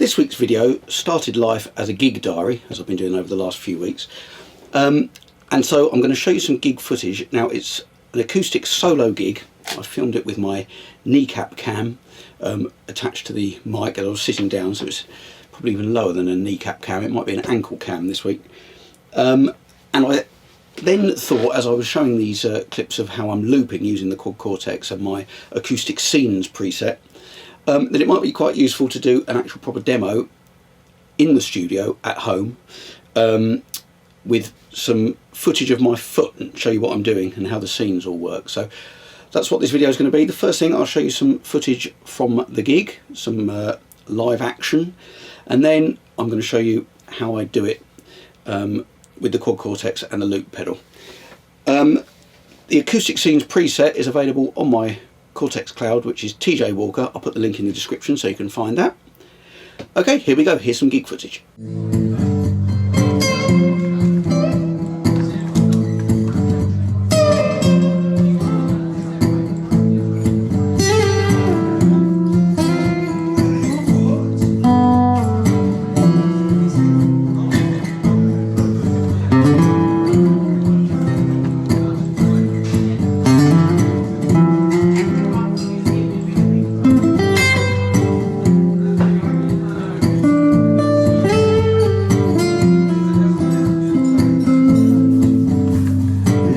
This week's video started life as a gig diary, as I've been doing over the last few weeks. And so I'm going to show you some gig footage. Now it's an acoustic solo gig. I filmed it with my kneecap cam attached to the mic, and I was sitting down, so it's probably even lower than a kneecap cam. It might be an ankle cam this week. And I then thought, as I was showing these clips of how I'm looping using the Quad Cortex and my acoustic scenes preset, that it might be quite useful to do an actual proper demo in the studio at home with some footage of my foot and show you what I'm doing and how the scenes all work. So that's what this video is going to be. The first thing, I'll show you some footage from the gig, some live action, and then I'm going to show you how I do it with the Quad Cortex and the loop pedal. The acoustic scenes preset is available on my Cortex Cloud, which is TJ Walker. I'll put the link in the description so you can find that. Okay, here we go. Here's some gig footage.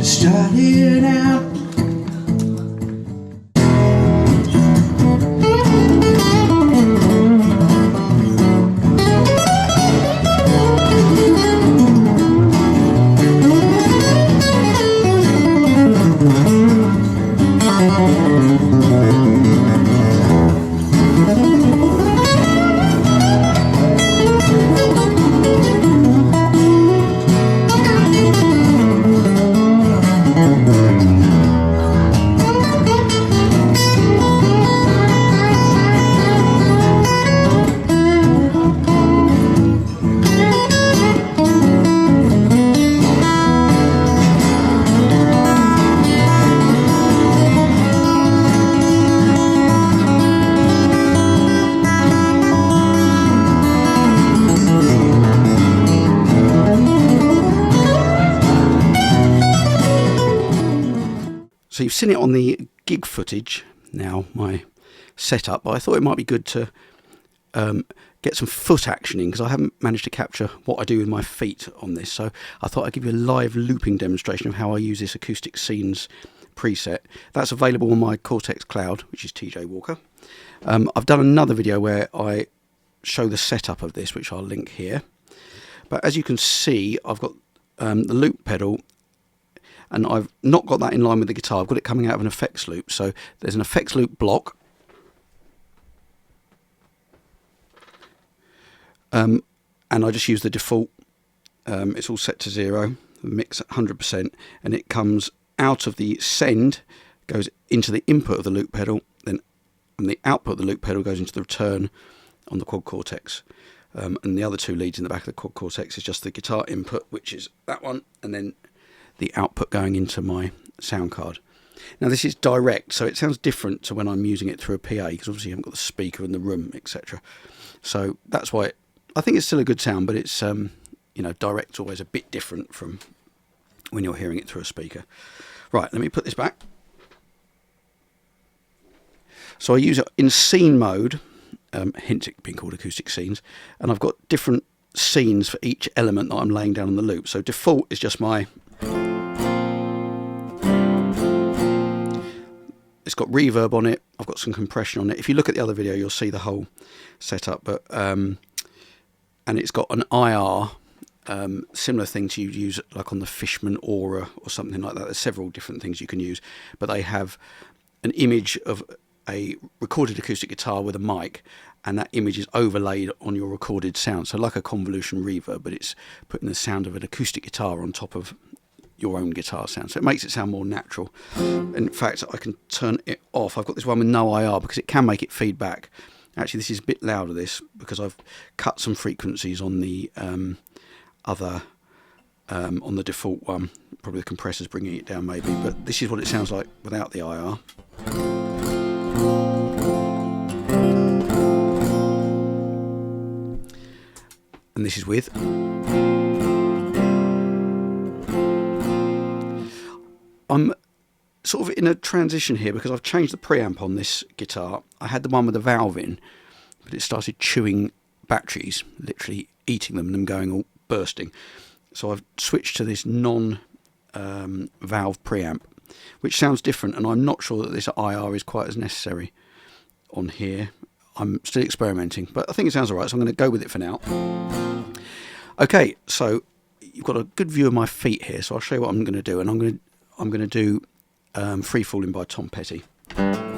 Started out So you've seen it on the gig footage now, my setup, but I thought it might be good to get some foot action in, because I haven't managed to capture what I do with my feet on this. So I thought I'd give you a live looping demonstration of how I use this acoustic scenes preset. That's available on my Cortex Cloud, which is TJ Walker. I've done another video where I show the setup of this, which I'll link here. But as you can see, I've got the loop pedal, and I've not got that in line with the guitar. I've got it coming out of an effects loop. So there's an effects loop block. And I just use the default. It's all set to 0, mix at 100%, and it comes out of the send, goes into the input of the loop pedal, then and the output of the loop pedal goes into the return on the Quad Cortex. And the other two leads in the back of the Quad Cortex is just the guitar input, which is that one, and then the output going into my sound card. Now this is direct, so it sounds different to when I'm using it through a PA, because obviously you haven't got the speaker in the room, etc. So that's why I think it's still a good sound, but it's you know, direct's always a bit different from when you're hearing it through a speaker. Right, let me put this back. So I use it in scene mode, hence it being called acoustic scenes, and I've got different scenes for each element that I'm laying down on the loop. So default is just my, it's got reverb on it, I've got some compression on it. If you look at the other video, you'll see the whole setup, but and it's got an IR, similar thing to use like on the Fishman Aura or something like that. There's several different things you can use, but they have an image of a recorded acoustic guitar with a mic, and that image is overlaid on your recorded sound. So like a convolution reverb, but it's putting the sound of an acoustic guitar on top of your own guitar sound. So it makes it sound more natural. In fact, I can turn it off. I've got this one with no IR because it can make it feedback. Actually, this is a bit louder, this, because I've cut some frequencies on the other, on the default one. Probably the compressor's bringing it down maybe, but this is what it sounds like without the IR. this is with. I'm sort of in a transition here because I've changed the preamp on this guitar. I had the one with the valve in, but it started chewing batteries, literally eating them and them going all bursting. So I've switched to this non-valve preamp, which sounds different, and I'm not sure that this IR is quite as necessary on here. I'm still experimenting, but I think it sounds alright, so I'm going to go with it for now. Okay, so you've got a good view of my feet here, so I'll show you what I'm going to do, and I'm going to do Free Falling by Tom Petty. And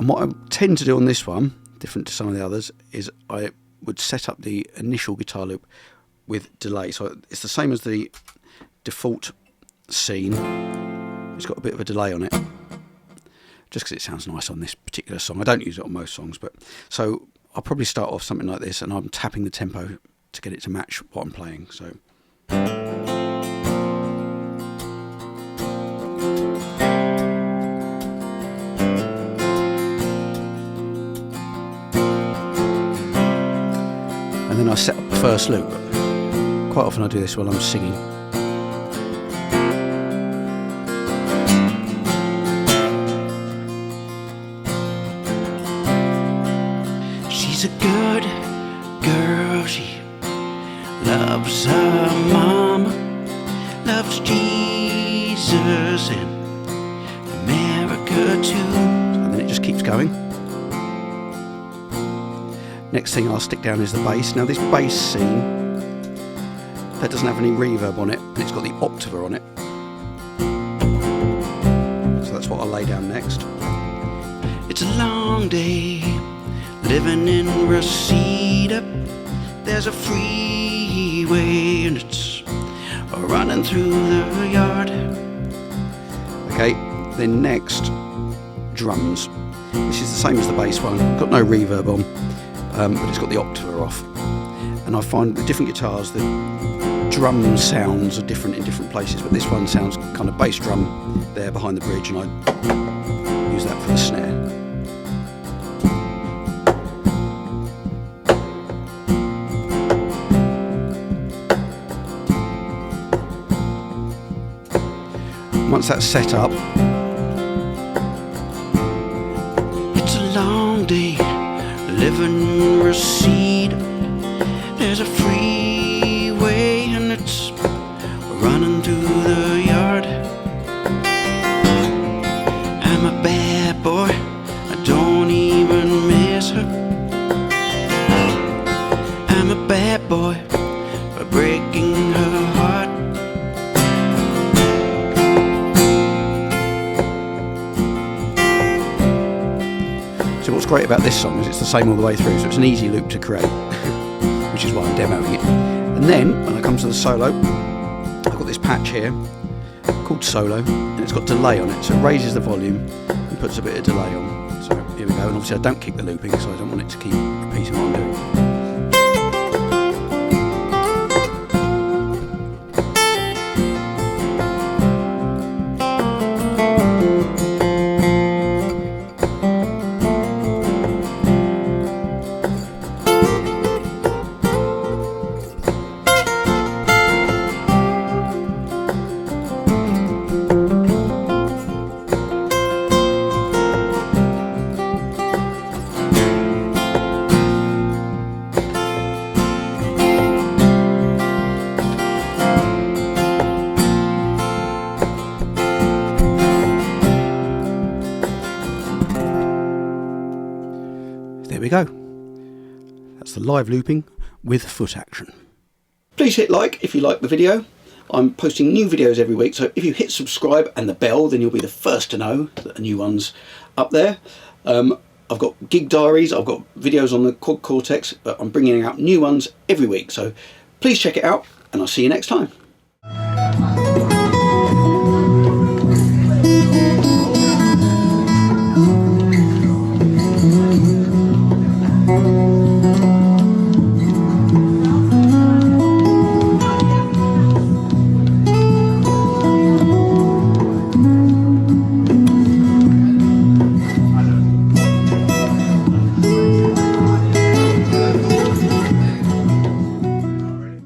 what I tend to do on this one, different to some of the others, is I would set up the initial guitar loop with delay. So it's the same as the default scene. It's got a bit of a delay on it, just because it sounds nice on this particular song. I don't use it on most songs, but so I'll probably start off something like this, and I'm tapping the tempo to get it to match what I'm playing. So. And then I set up the first loop. Quite often I do this while I'm singing. She's a good girl, she loves her mama, loves Jesus and America too. And then it just keeps going. Next thing I'll stick down is the bass. Now this bass scene, that doesn't have any reverb on it, but it's got the octaver on it. So that's what I'll lay down next. It's a long day, living in Reseda. There's a freeway and it's running through the yard. Okay, then next, drums. This is the same as the bass one, got no reverb on. But it's got the octaver off, and I find with different guitars the drum sounds are different in different places, but this one sounds kind of bass drum there behind the bridge, and I use that for the snare. Once that's set up, it's a long day living in Reseda. There's a freeway and it's running through the yard. I'm a bad boy, I don't even miss her. I'm a bad boy for breaking her heart. So what's great about this song is it's the same all the way through, so it's an easy loop to create, which is why I'm demoing it. And then when I come to the solo, I've got this patch here called solo, and it's got delay on it, so it raises the volume and puts a bit of delay on. So here we go, and obviously I don't keep the looping, so I don't want it to keep repeating what I'm doing. There we go. That's the live looping with foot action. Please hit like if you like the video. I'm posting new videos every week, so if you hit subscribe and the bell, then you'll be the first to know that a new one's up there. I've got gig diaries, I've got videos on the Quad Cortex, but I'm bringing out new ones every week, so please check it out, and I'll see you next time.